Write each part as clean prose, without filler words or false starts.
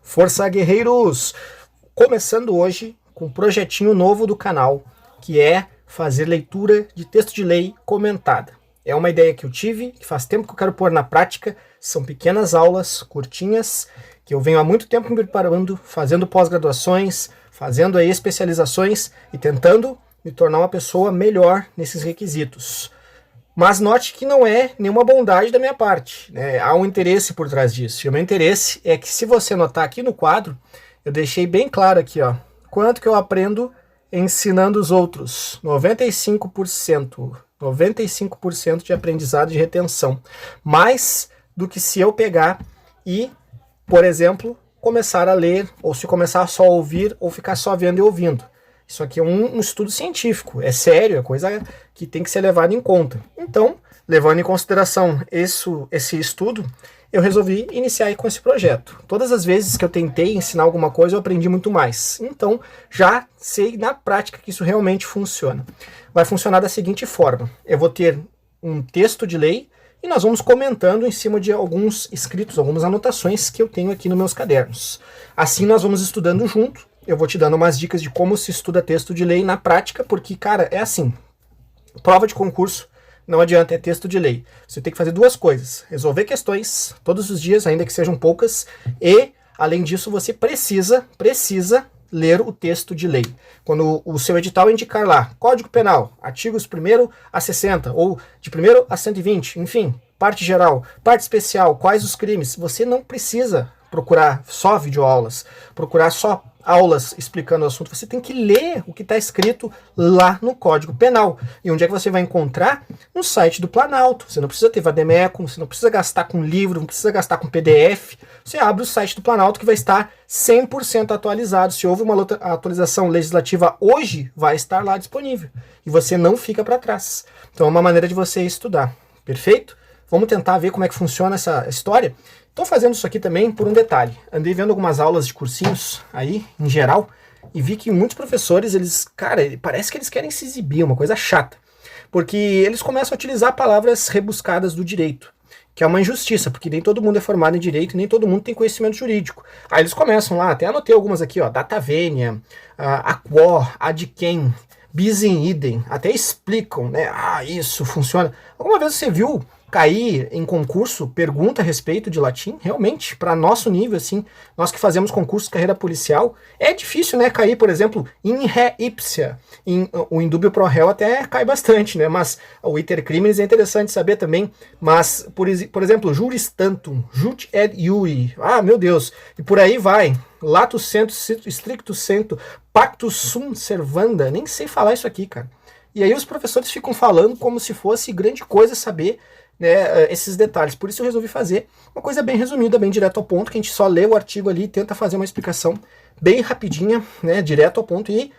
Força Guerreiros! Começando hoje com um projetinho novo do canal, que é fazer leitura de texto de lei comentada. É uma ideia que eu tive, que faz tempo que eu quero pôr na prática. São pequenas aulas, curtinhas, que eu venho há muito tempo me preparando, fazendo pós-graduações, fazendo aí especializações e tentando me tornar uma pessoa melhor nesses requisitos. Mas note que não é nenhuma bondade da minha parte, né? Há um interesse por trás disso. E o meu interesse é que, se você notar aqui no quadro, eu deixei bem claro aqui, ó, quanto que eu aprendo ensinando os outros. 95%. 95% de aprendizado de retenção. Mais do que se eu pegar e, por exemplo, começar a ler, ou se começar só a ouvir, ou ficar só vendo e ouvindo. Isso aqui é um estudo científico, é sério, é coisa que tem que ser levada em conta. Então, levando em consideração esse estudo, eu resolvi iniciar aí com esse projeto. Todas as vezes que eu tentei ensinar alguma coisa, eu aprendi muito mais. Então, já sei na prática que isso realmente funciona. Vai funcionar da seguinte forma: eu vou ter um texto de lei e nós vamos comentando em cima de alguns escritos, algumas anotações que eu tenho aqui nos meus cadernos. Assim nós vamos estudando junto. Eu vou te dando umas dicas de como se estuda texto de lei na prática, porque, cara, é assim. Prova de concurso, não adianta, é texto de lei. Você tem que fazer duas coisas: resolver questões todos os dias, ainda que sejam poucas, e, além disso, você precisa ler o texto de lei. Quando o seu edital indicar lá, Código Penal, artigos 1º a 60, ou de 1º a 120, enfim, parte geral, parte especial, quais os crimes, você não precisa procurar só videoaulas, procurar só aulas explicando o assunto. Você tem que ler o que está escrito lá no Código Penal. E onde é que você vai encontrar? No site do Planalto. Você não precisa ter vademecum, você não precisa gastar com livro, não precisa gastar com PDF. Você abre o site do Planalto, que vai estar 100% atualizado. Se houve uma atualização legislativa hoje, vai estar lá disponível. E você não fica para trás. Então é uma maneira de você estudar. Perfeito? Vamos tentar ver como é que funciona essa história? Estou fazendo isso aqui também por um detalhe. Andei vendo algumas aulas de cursinhos aí, em geral, e vi que muitos professores, parece que eles querem se exibir, uma coisa chata. Porque eles começam a utilizar palavras rebuscadas do direito, que é uma injustiça, porque nem todo mundo é formado em direito e nem todo mundo tem conhecimento jurídico. Aí eles começam lá, até anotei algumas aqui, ó, data venia, a quo, ad quem, bis in idem, até explicam, né, isso funciona. Alguma vez você viu cair em concurso pergunta a respeito de latim? Realmente, para nosso nível, assim, nós que fazemos concurso de carreira policial, é difícil, né, cair, por exemplo, in re ipsa. O indúbio pro réu até cai bastante, né, mas o iter criminis é interessante saber também, mas, por exemplo, juris tantum, jut et iuri, meu Deus, e por aí vai, lato sensu, stricto sensu, pactus sunt servanda, nem sei falar isso aqui, cara. E aí os professores ficam falando como se fosse grande coisa saber, né, esses detalhes. Por isso eu resolvi fazer uma coisa bem resumida, bem direto ao ponto, que a gente só lê o artigo ali e tenta fazer uma explicação bem rapidinha, né, direto ao ponto e,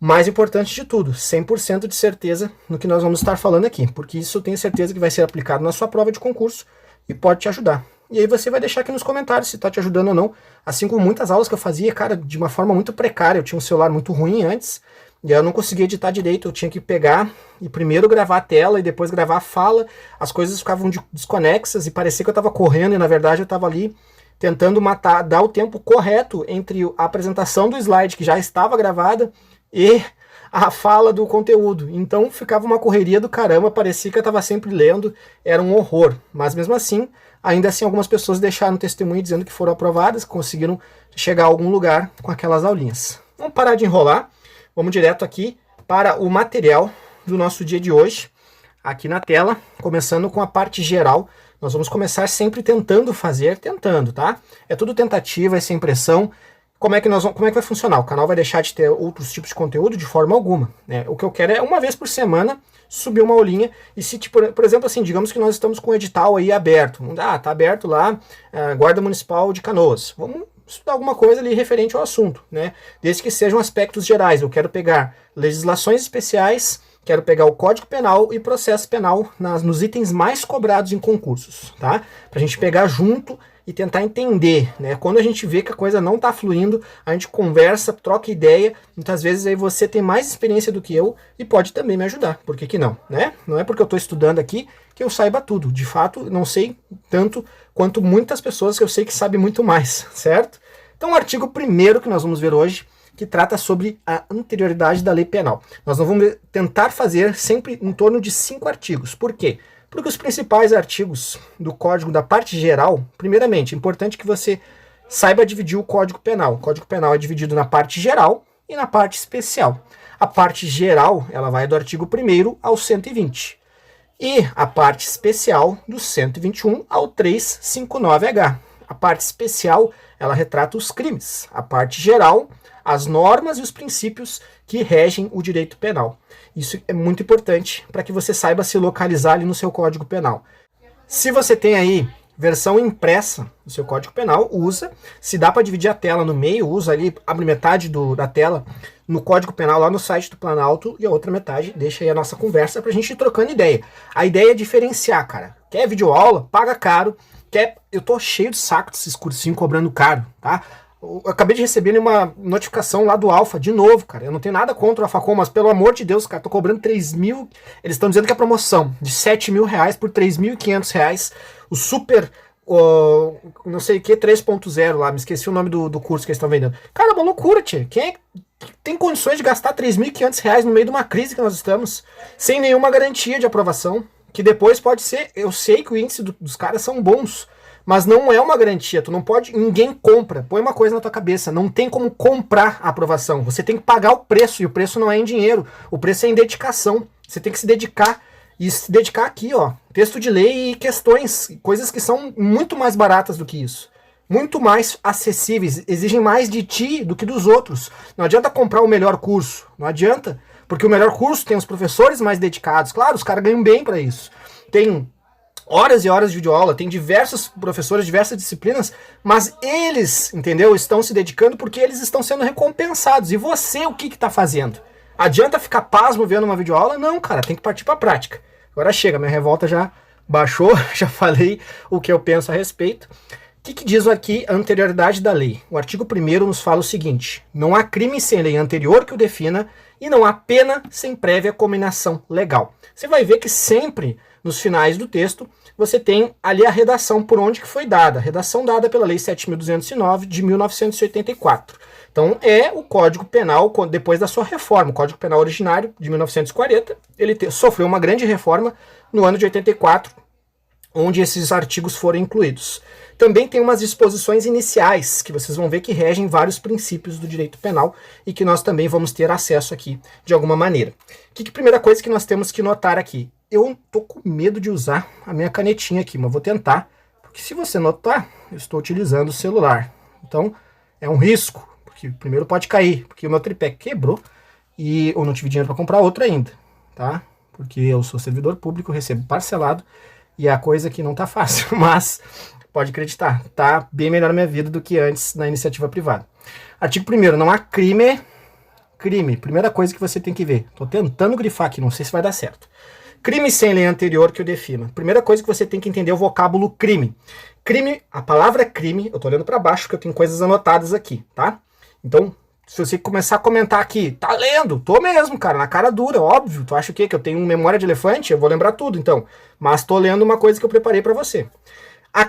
mais importante de tudo, 100% de certeza no que nós vamos estar falando aqui, porque isso eu tenho certeza que vai ser aplicado na sua prova de concurso e pode te ajudar. E aí você vai deixar aqui nos comentários se está te ajudando ou não, assim como muitas aulas que eu fazia, cara, de uma forma muito precária. Eu tinha um celular muito ruim antes, e eu não conseguia editar direito, eu tinha que pegar e primeiro gravar a tela e depois gravar a fala. As coisas ficavam desconexas e parecia que eu estava correndo e na verdade eu estava ali tentando dar o tempo correto entre a apresentação do slide, que já estava gravada, e a fala do conteúdo. Então ficava uma correria do caramba, parecia que eu estava sempre lendo, era um horror. Mas mesmo assim, ainda assim algumas pessoas deixaram testemunho dizendo que foram aprovadas, conseguiram chegar a algum lugar com aquelas aulinhas. Vamos parar de enrolar. Vamos direto aqui para o material do nosso dia de hoje, aqui na tela, começando com a parte geral. Nós vamos começar sempre tentando, tá? É tudo tentativa, é sem pressão. Como é que vai funcionar? O canal vai deixar de ter outros tipos de conteúdo de forma alguma, né? O que eu quero é, uma vez por semana, subir uma aulinha. E se, por exemplo, assim, digamos que nós estamos com o edital aí aberto. Tá aberto lá, Guarda Municipal de Canoas. Vamos estudar alguma coisa ali referente ao assunto, né? Desde que sejam aspectos gerais. Eu quero pegar legislações especiais, quero pegar o Código Penal e processo penal nos itens mais cobrados em concursos, tá? Pra gente pegar junto e tentar entender, né? Quando a gente vê que a coisa não está fluindo, a gente conversa, troca ideia. Muitas vezes aí você tem mais experiência do que eu e pode também me ajudar. Por que que não, né? Não é porque eu estou estudando aqui que eu saiba tudo. De fato, não sei tanto quanto muitas pessoas que eu sei que sabem muito mais, certo? Então, o artigo 1º que nós vamos ver hoje, que trata sobre a anterioridade da lei penal. Nós vamos tentar fazer sempre em torno de 5 artigos. Por quê? Porque os principais artigos do Código da parte geral, primeiramente, é importante que você saiba dividir o Código Penal. O Código Penal é dividido na parte geral e na parte especial. A parte geral, ela vai do artigo 1º ao 120. E a parte especial do 121 ao 359H. A parte especial, ela retrata os crimes. A parte geral, as normas e os princípios que regem o direito penal. Isso é muito importante para que você saiba se localizar ali no seu Código Penal. Se você tem aí versão impressa do seu Código Penal, usa. Se dá para dividir a tela no meio, usa ali, abre metade da tela no Código Penal lá no site do Planalto e a outra metade deixa aí a nossa conversa para a gente ir trocando ideia. A ideia é diferenciar, cara. Quer videoaula? Paga caro. Eu tô cheio de saco desses cursinhos cobrando caro, tá? Eu acabei de receber uma notificação lá do Alfa, de novo, cara. Eu não tenho nada contra o Alfacom, mas pelo amor de Deus, cara, tô cobrando 3 mil. Eles estão dizendo que é promoção de 7 mil reais por 3.500 reais. O super, não sei o que, 3.0 lá, me esqueci o nome do curso que eles estão vendendo. Cara, é uma loucura, tia. Quem é que tem condições de gastar 3.500 reais no meio de uma crise que nós estamos, sem nenhuma garantia de aprovação? Que depois pode ser, eu sei que o índice dos caras são bons, mas não é uma garantia, tu não pode, ninguém compra. Põe uma coisa na tua cabeça, não tem como comprar a aprovação. Você tem que pagar o preço, e o preço não é em dinheiro, o preço é em dedicação. Você tem que se dedicar, e se dedicar aqui, ó, texto de lei e questões, coisas que são muito mais baratas do que isso. Muito mais acessíveis, exigem mais de ti do que dos outros. Não adianta comprar o melhor curso, não adianta, porque o melhor curso tem os professores mais dedicados. Claro, os caras ganham bem para isso. Tem horas e horas de videoaula, tem diversos professores, diversas disciplinas, mas eles, entendeu, estão se dedicando porque eles estão sendo recompensados. E você, o que está fazendo? Adianta ficar pasmo vendo uma videoaula? Não, cara, tem que partir para a prática. Agora chega, minha revolta já baixou, já falei o que eu penso a respeito. O que diz aqui a anterioridade da lei? O artigo 1º nos fala o seguinte: não há crime sem lei anterior que o defina e não há pena sem prévia cominação legal. Você vai ver que sempre nos finais do texto você tem ali a redação por onde que foi dada. A redação dada pela Lei 7.209 de 1984. Então é o Código Penal depois da sua reforma. O Código Penal originário de 1940, ele sofreu uma grande reforma no ano de 84, onde esses artigos foram incluídos. Também tem umas disposições iniciais, que vocês vão ver que regem vários princípios do direito penal e que nós também vamos ter acesso aqui de alguma maneira. Primeira coisa que nós temos que notar aqui? Eu tô com medo de usar a minha canetinha aqui, mas vou tentar, porque se você notar, eu estou utilizando o celular. Então, é um risco, porque primeiro pode cair, porque o meu tripé quebrou e eu não tive dinheiro para comprar outro ainda, tá? Porque eu sou servidor público, recebo parcelado e é a coisa que não tá fácil, mas pode acreditar, tá bem melhor na minha vida do que antes na iniciativa privada. Artigo 1º, não há crime. Primeira coisa que você tem que ver. Tô tentando grifar aqui, não sei se vai dar certo. Crime sem lei anterior que o defina. Primeira coisa que você tem que entender é o vocábulo crime. Crime, a palavra crime, eu tô olhando para baixo porque eu tenho coisas anotadas aqui, tá? Então, se você começar a comentar aqui, tá lendo? Tô mesmo, cara, na cara dura, óbvio. Tu acha o quê? Que eu tenho memória de elefante? Eu vou lembrar tudo, então. Mas tô lendo uma coisa que eu preparei para você. A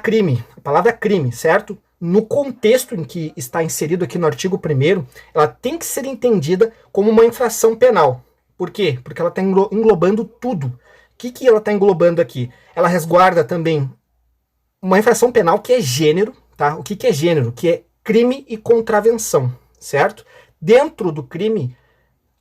palavra crime, certo? No contexto em que está inserido aqui no artigo 1º, ela tem que ser entendida como uma infração penal. Por quê? Porque ela está englobando tudo. O que ela está englobando aqui? Ela resguarda também uma infração penal que é gênero, tá? O que é gênero? Que é crime e contravenção, certo? Dentro do crime,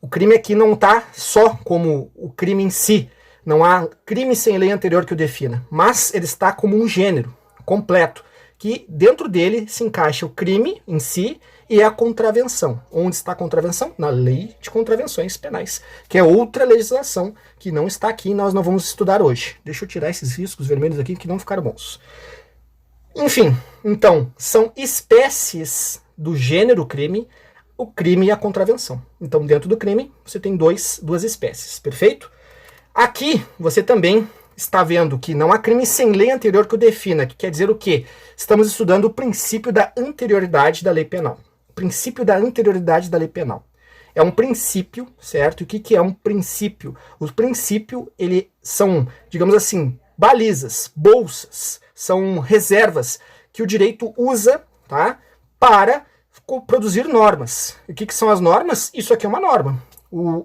o crime aqui não está só como o crime em si. Não há crime sem lei anterior que o defina, mas ele está como um gênero completo, que dentro dele se encaixa o crime em si e a contravenção. Onde está a contravenção? Na Lei de Contravenções Penais, que é outra legislação que não está aqui e nós não vamos estudar hoje. Deixa eu tirar esses riscos vermelhos aqui que não ficaram bons. Enfim, então, são espécies do gênero crime, o crime e a contravenção. Então, dentro do crime, você tem duas espécies, perfeito? Aqui, você também está vendo que não há crime sem lei anterior que o defina, que quer dizer o quê? Estamos estudando o princípio da anterioridade da lei penal. O princípio da anterioridade da lei penal. É um princípio, certo? E o que é um princípio? O princípio, ele são, digamos assim, balizas, bolsas, são reservas que o direito usa, tá? Para produzir normas. E o que são as normas? Isso aqui é uma norma.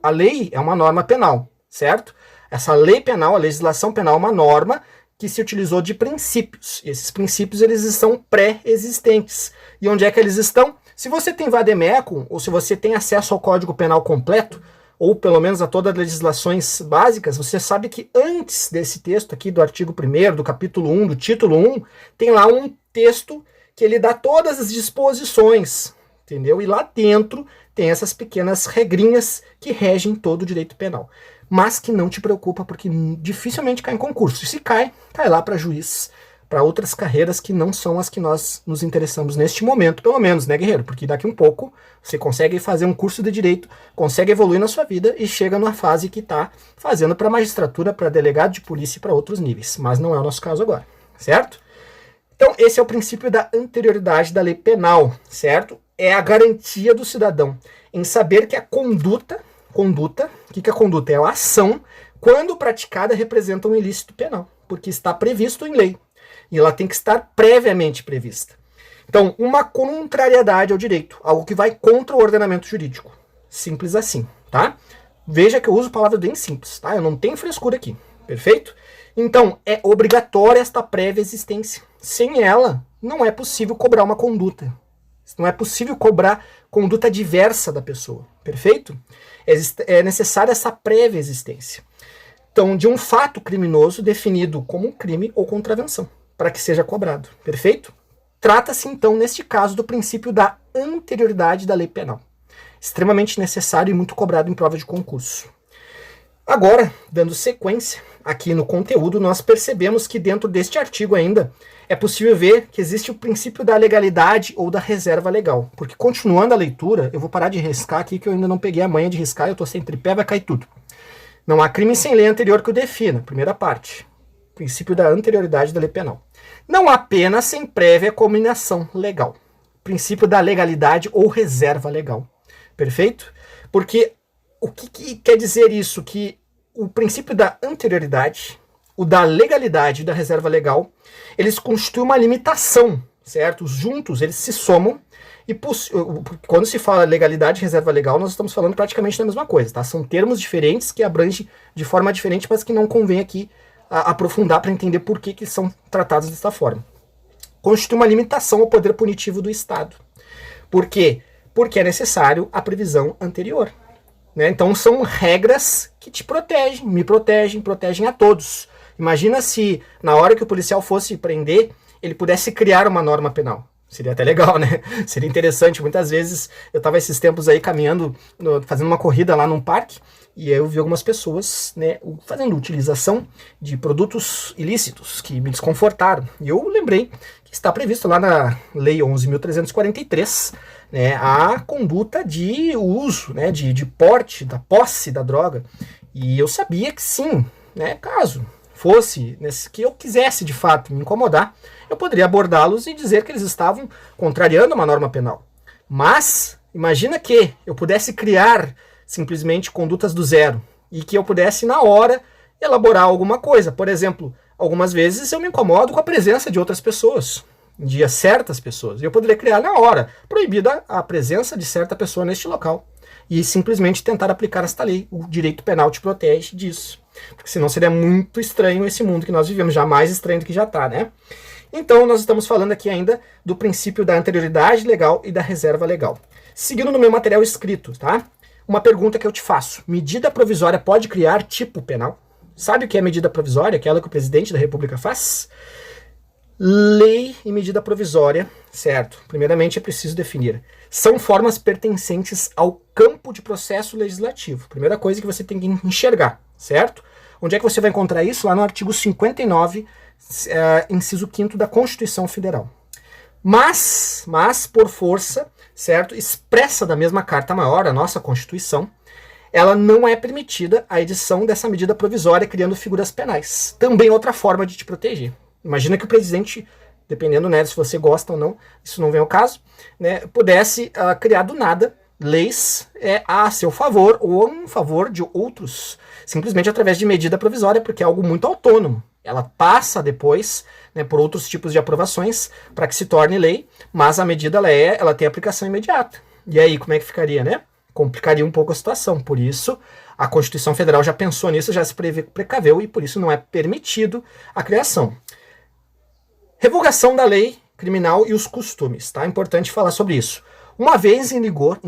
A lei é uma norma penal, certo? Essa lei penal, a legislação penal, é uma norma que se utilizou de princípios. E esses princípios, eles estão pré-existentes. E onde é que eles estão? Se você tem vade-mecum, ou se você tem acesso ao Código Penal completo, ou pelo menos a todas as legislações básicas, você sabe que antes desse texto aqui, do artigo 1º, do capítulo 1, do título 1, tem lá um texto que ele dá todas as disposições, entendeu? E lá dentro tem essas pequenas regrinhas que regem todo o direito penal. Mas que não te preocupa, porque dificilmente cai em concurso. E se cai, cai lá para juiz, para outras carreiras que não são as que nós nos interessamos neste momento, pelo menos, né, guerreiro? Porque daqui um pouco você consegue fazer um curso de direito, consegue evoluir na sua vida e chega numa fase que está fazendo para magistratura, para delegado de polícia e para outros níveis. Mas não é o nosso caso agora, certo? Então, esse é o princípio da anterioridade da lei penal, certo? É a garantia do cidadão em saber que a conduta, o que é a conduta? É a ação, quando praticada, representa um ilícito penal, porque está previsto em lei. E ela tem que estar previamente prevista. Então, uma contrariedade ao direito, algo que vai contra o ordenamento jurídico. Simples assim, tá? Veja que eu uso palavras bem simples, tá? Eu não tenho frescura aqui, perfeito? Então, é obrigatória esta prévia existência. Sem ela, não é possível cobrar uma conduta. Não é possível cobrar conduta diversa da pessoa, perfeito? É necessária essa prévia existência. Então, de um fato criminoso definido como um crime ou contravenção, para que seja cobrado, perfeito? Trata-se, então, neste caso, do princípio da anterioridade da lei penal. Extremamente necessário e muito cobrado em prova de concurso. Agora, dando sequência aqui no conteúdo, nós percebemos que dentro deste artigo ainda é possível ver que existe o princípio da legalidade ou da reserva legal. Porque continuando a leitura, eu vou parar de riscar aqui que eu ainda não peguei a manha de riscar, eu estou sem tripé, vai cair tudo. Não há crime sem lei anterior que o defina, primeira parte. Princípio da anterioridade da lei penal. Não há pena sem prévia cominação legal. Princípio da legalidade ou reserva legal. Perfeito? Porque o que quer dizer isso? Que o princípio da anterioridade, o da legalidade e da reserva legal, eles constituem uma limitação, certo? Juntos, eles se somam e quando se fala legalidade e reserva legal, nós estamos falando praticamente da mesma coisa, tá? São termos diferentes que abrangem de forma diferente, mas que não convém aqui aprofundar para entender por que são tratados desta forma. Constitui uma limitação ao poder punitivo do Estado. Por quê? Porque é necessário a previsão anterior. Né? Então são regras que te protegem, me protegem, protegem a todos. Imagina se na hora que o policial fosse prender, ele pudesse criar uma norma penal. Seria até legal, né? Seria interessante. Muitas vezes eu estava esses tempos aí caminhando, fazendo uma corrida lá num parque, e aí eu vi algumas pessoas, né, fazendo utilização de produtos ilícitos que me desconfortaram. E eu lembrei que está previsto lá na Lei 11.343, né, a conduta de uso, né, de porte, da posse da droga. E eu sabia que sim, né, caso fosse que eu quisesse de fato me incomodar, eu poderia abordá-los e dizer que eles estavam contrariando uma norma penal. Mas imagina que eu pudesse criar simplesmente condutas do zero e que eu pudesse na hora elaborar alguma coisa. Por exemplo, algumas vezes eu me incomodo com a presença de outras pessoas, de certas pessoas. Eu poderia criar na hora, proibida a presença de certa pessoa neste local. E simplesmente tentar aplicar esta lei. O direito penal te protege disso. Porque senão seria muito estranho esse mundo que nós vivemos, já mais estranho do que já está, né? Então nós estamos falando aqui ainda do princípio da anterioridade legal e da reserva legal. Seguindo no meu material escrito, tá? Uma pergunta que eu te faço. Medida provisória pode criar tipo penal? Sabe o que é medida provisória? Aquela que o presidente da República faz? Lei e medida provisória, certo? Primeiramente é preciso definir. São formas pertencentes ao campo de processo legislativo. Primeira coisa que você tem que enxergar, certo? Onde é que você vai encontrar isso? Lá no artigo 59, inciso 5º da Constituição Federal. Mas por força, certo? Expressa da mesma Carta Maior, a nossa Constituição, ela não é permitida a edição dessa medida provisória criando figuras penais. Também outra forma de te proteger. Imagina que o presidente, dependendo, né, se você gosta ou não, isso não vem ao caso, né, pudesse criar do nada leis a seu favor ou em favor de outros, simplesmente através de medida provisória, porque é algo muito autônomo. Ela passa depois, né, por outros tipos de aprovações para que se torne lei, mas a medida ela tem aplicação imediata. E aí, como é que ficaria, né? Complicaria um pouco a situação. Por isso, a Constituição Federal já pensou nisso, já se precaveu e por isso não é permitido a criação. Revogação da lei criminal e os costumes, tá? É importante falar sobre isso. Uma vez em vigor,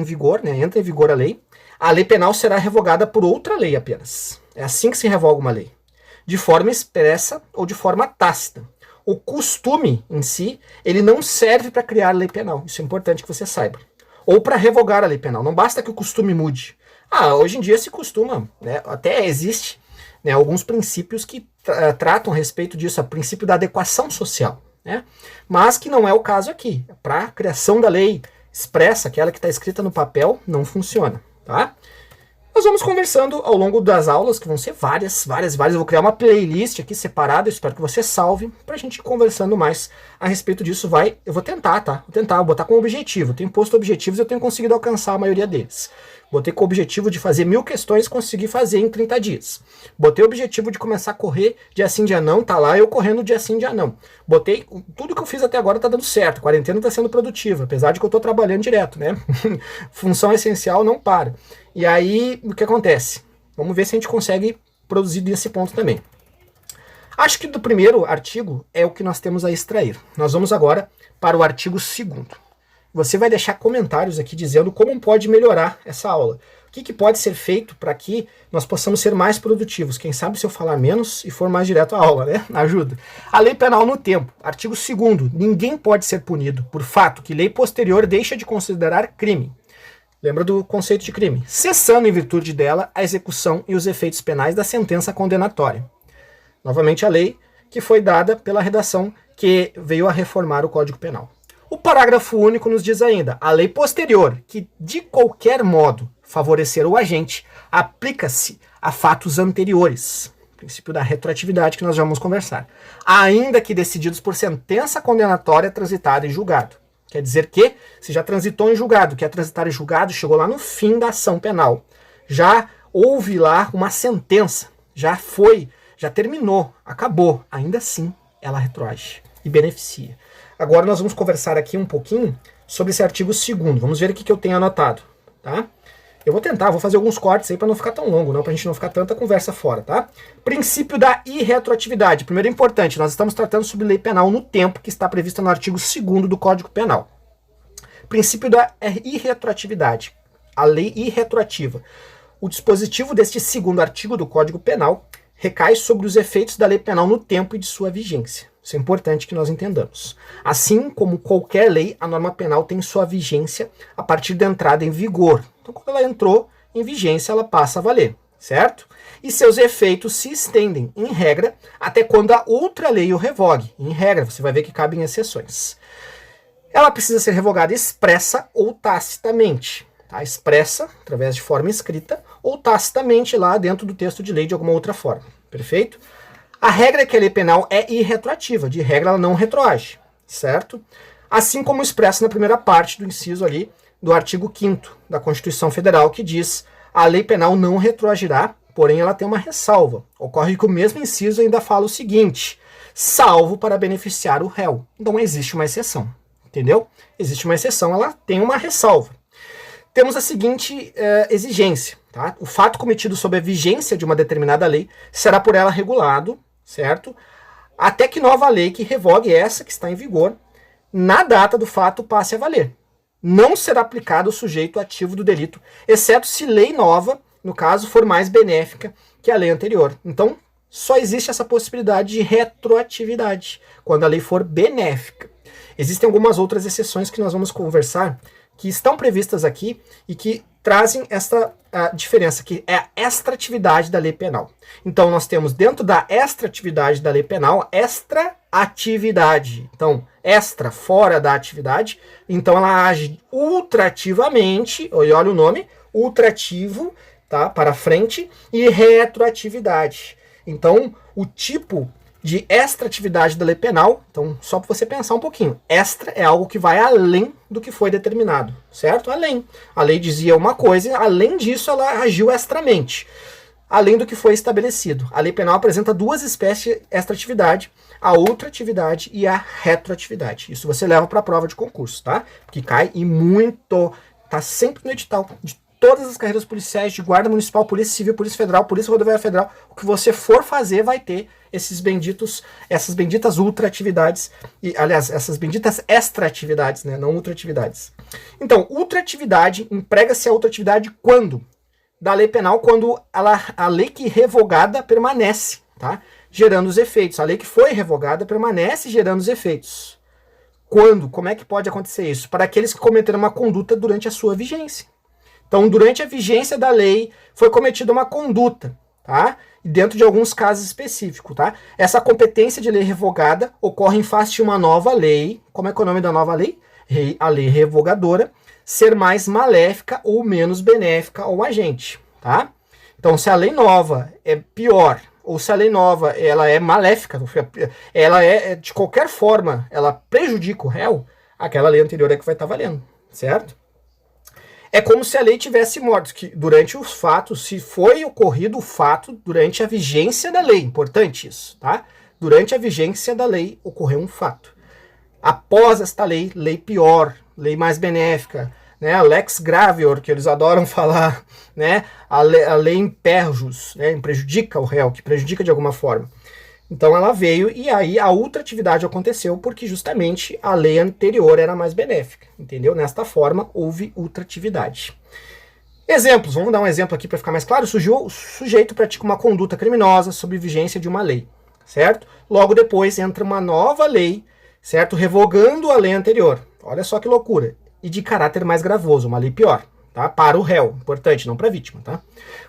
né, entra em vigor a lei penal será revogada por outra lei apenas. É assim que se revoga uma lei. De forma expressa ou de forma tácita. O costume em si, ele não serve para criar lei penal. Isso é importante que você saiba. Ou para revogar a lei penal. Não basta que o costume mude. Hoje em dia se costuma, né, até existe, né, alguns princípios que tratam a respeito disso, o princípio da adequação social, né, mas que não é o caso aqui. Para a criação da lei expressa, aquela que está escrita no papel, não funciona, tá? Nós vamos conversando ao longo das aulas, que vão ser várias. Eu vou criar uma playlist aqui separada, eu espero que você salve, pra gente ir conversando mais a respeito disso. Eu vou tentar, tá? Vou botar como objetivo. Eu tenho posto objetivos e eu tenho conseguido alcançar a maioria deles. Botei com o objetivo de fazer 1000 questões, consegui fazer em 30 dias. Botei o objetivo de começar a correr dia sim, dia não, tá lá eu correndo dia sim, dia não. Botei, tudo que eu fiz até agora tá dando certo, a quarentena tá sendo produtiva, apesar de que eu tô trabalhando direto, né? Função essencial não para. E aí, o que acontece? Vamos ver se a gente consegue produzir desse ponto também. Acho que do primeiro artigo é o que nós temos a extrair. Nós vamos agora para o artigo 2º. Você vai deixar comentários aqui dizendo como pode melhorar essa aula. O que pode ser feito para que nós possamos ser mais produtivos. Quem sabe se eu falar menos e for mais direto à aula, né? Ajuda. A lei penal no tempo. Artigo 2º. Ninguém pode ser punido por fato que lei posterior deixa de considerar crime. Lembra do conceito de crime? Cessando em virtude dela a execução e os efeitos penais da sentença condenatória. Novamente a lei que foi dada pela redação que veio a reformar o Código Penal. O parágrafo único nos diz ainda, a lei posterior, que de qualquer modo favorecer o agente, aplica-se a fatos anteriores. Princípio da retroatividade que nós já vamos conversar. Ainda que decididos por sentença condenatória transitada em julgado. Quer dizer que, se já transitou em julgado, que é transitar em julgado, chegou lá no fim da ação penal. Já houve lá uma sentença, já terminou, acabou. Ainda assim, ela retroage e beneficia. Agora nós vamos conversar aqui um pouquinho sobre esse artigo 2º. Vamos ver o que eu tenho anotado, tá? Eu vou fazer alguns cortes aí para não ficar tão longo, não, para a gente não ficar tanta conversa fora, tá? Princípio da irretroatividade. Primeiro é importante, nós estamos tratando sobre lei penal no tempo que está prevista no artigo 2º do Código Penal. Princípio da irretroatividade. A lei irretroativa. O dispositivo deste 2º artigo do Código Penal recai sobre os efeitos da lei penal no tempo e de sua vigência. Isso é importante que nós entendamos. Assim como qualquer lei, a norma penal tem sua vigência a partir da entrada em vigor. Então, quando ela entrou em vigência, ela passa a valer, certo? E seus efeitos se estendem, em regra, até quando a outra lei o revogue. Em regra, você vai ver que cabem exceções. Ela precisa ser revogada expressa ou tacitamente. Tá? Expressa, através de forma escrita, ou tacitamente lá dentro do texto de lei de alguma outra forma. Perfeito? A regra é que a lei penal é irretroativa, de regra ela não retroage, certo? Assim como expresso na primeira parte do inciso ali do artigo 5º da Constituição Federal, que diz a lei penal não retroagirá, porém ela tem uma ressalva. Ocorre que o mesmo inciso ainda fala o seguinte, salvo para beneficiar o réu. Então existe uma exceção, entendeu? Existe uma exceção, ela tem uma ressalva. Temos a seguinte exigência, tá? O fato cometido sob a vigência de uma determinada lei será por ela regulado, certo? Até que nova lei que revogue essa que está em vigor, na data do fato passe a valer. Não será aplicado o sujeito ativo do delito, exceto se lei nova, no caso, for mais benéfica que a lei anterior. Então, só existe essa possibilidade de retroatividade, quando a lei for benéfica. Existem algumas outras exceções que nós vamos conversar, que estão previstas aqui e que trazem essa diferença, que é a extratividade da lei penal. Então, nós temos dentro da extratividade da lei penal, extraatividade. Então, extra, fora da atividade. Então, ela age ultrativamente, olha o nome, ultrativo, tá, para frente, e retroatividade. Então, o tipo de extratividade da lei penal, então só para você pensar um pouquinho, extra é algo que vai além do que foi determinado, certo? Além. A lei dizia uma coisa, além disso ela agiu extramente. além do que foi estabelecido. A lei penal apresenta duas espécies de extratividade, a ultratividade e a retroatividade. Isso você leva para a prova de concurso, tá? Que cai e muito, tá sempre no edital de todas as carreiras policiais, de guarda municipal, polícia civil, polícia federal, polícia rodoviária federal. O que você for fazer vai ter essas benditas ultratividades, e, aliás, essas benditas extratividades, né? Não ultratividades. Então, ultratividade, emprega-se a ultratividade quando? Da lei penal, quando a lei que revogada permanece, tá? Gerando os efeitos. A lei que foi revogada permanece gerando os efeitos. Quando? Como é que pode acontecer isso? Para aqueles que cometeram uma conduta durante a sua vigência. Então, durante a vigência da lei, foi cometida uma conduta, tá? E dentro de alguns casos específicos, tá? Essa competência de lei revogada ocorre em face de uma nova lei. Como é que é o nome da nova lei? A lei revogadora. Ser mais maléfica ou menos benéfica ao agente, tá? Então, se a lei nova é pior, ou se a lei nova ela é maléfica, ela é, de qualquer forma, ela prejudica o réu, aquela lei anterior é que vai estar valendo, certo? É como se a lei tivesse morto, que durante os fatos, se foi ocorrido o fato durante a vigência da lei, importante isso, tá? Durante a vigência da lei ocorreu um fato. Após esta lei, lei pior, lei mais benéfica, né, a lex gravior, que eles adoram falar, né, a lei imperjus, né, prejudica o réu, que prejudica de alguma forma. Então ela veio e aí a ultratividade aconteceu porque justamente a lei anterior era mais benéfica, entendeu? Nesta forma houve ultratividade. Exemplos, vamos dar um exemplo aqui para ficar mais claro. O sujeito pratica uma conduta criminosa sob vigência de uma lei, certo? Logo depois entra uma nova lei, certo? Revogando a lei anterior. Olha só que loucura. E de caráter mais gravoso, uma lei pior, tá? Para o réu, importante, não para a vítima, tá?